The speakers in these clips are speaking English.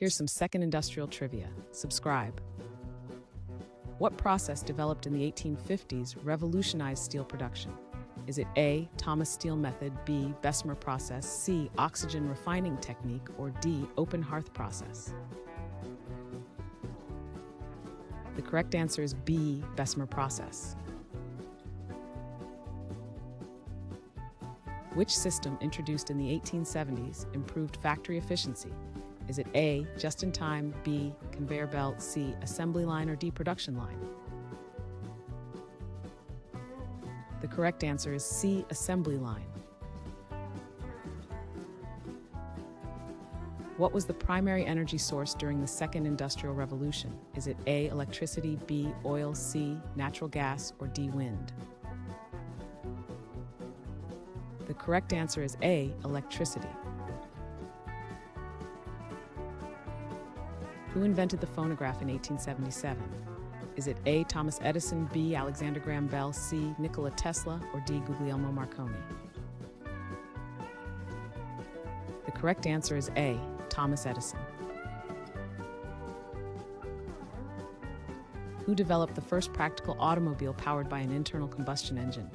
Here's some second industrial trivia. Subscribe. What process developed in the 1850s revolutionized steel production? Is it A, Thomas Steel method, B, Bessemer process, C, oxygen refining technique, or D, open hearth process? The correct answer is B, Bessemer process. Which system introduced in the 1870s improved factory efficiency? Is it A, just-in-time, B, conveyor belt, C, assembly line, or D, production line? The correct answer is C, assembly line. What was the primary energy source during the Second Industrial Revolution? Is it A, electricity, B, oil, C, natural gas, or D, wind? The correct answer is A, electricity. Who invented the phonograph in 1877? Is it A, Thomas Edison, B, Alexander Graham Bell, C, Nikola Tesla, or D, Guglielmo Marconi? The correct answer is A, Thomas Edison. Who developed the first practical automobile powered by an internal combustion engine?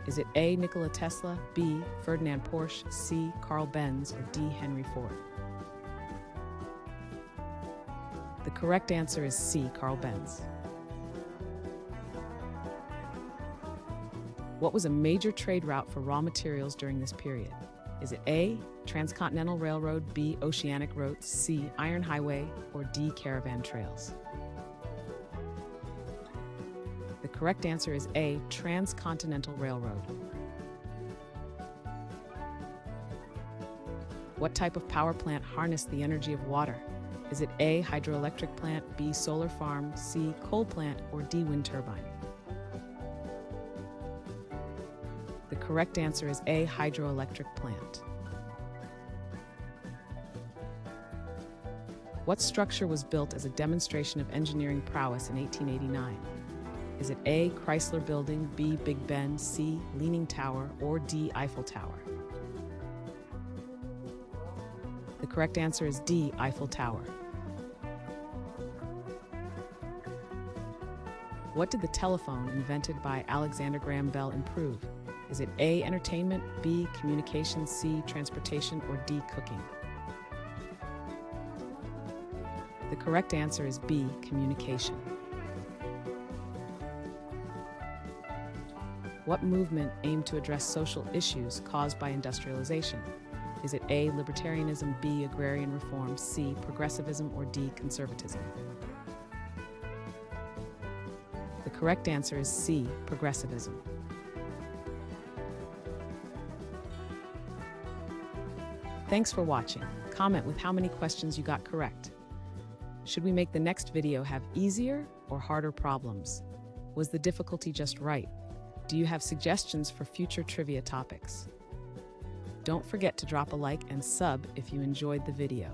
Is it A, Nikola Tesla, B, Ferdinand Porsche, C, Carl Benz, or D, Henry Ford? The correct answer is C, Carl Benz. What was a major trade route for raw materials during this period? Is it A, Transcontinental Railroad, B, Oceanic Roads, C, Iron Highway, or D, Caravan Trails? The correct answer is A, Transcontinental Railroad. What type of power plant harnessed the energy of water? Is it A, hydroelectric plant, B, solar farm, C, coal plant, or D, wind turbine? The correct answer is A, hydroelectric plant. What structure was built as a demonstration of engineering prowess in 1889? Is it A, Chrysler Building, B, Big Ben, C, Leaning Tower, or D, Eiffel Tower? The correct answer is D, Eiffel Tower. What did the telephone invented by Alexander Graham Bell improve? Is it A, entertainment, B, communication, C, transportation, or D, cooking? The correct answer is B, communication. What movement aimed to address social issues caused by industrialization? Is it A, libertarianism, B, agrarian reform, C, progressivism, or D, conservatism? The correct answer is C, progressivism. Thanks for watching. Comment with how many questions you got correct. Should we make the next video have easier or harder problems? Was the difficulty just right? Do you have suggestions for future trivia topics? Don't forget to drop a like and sub if you enjoyed the video.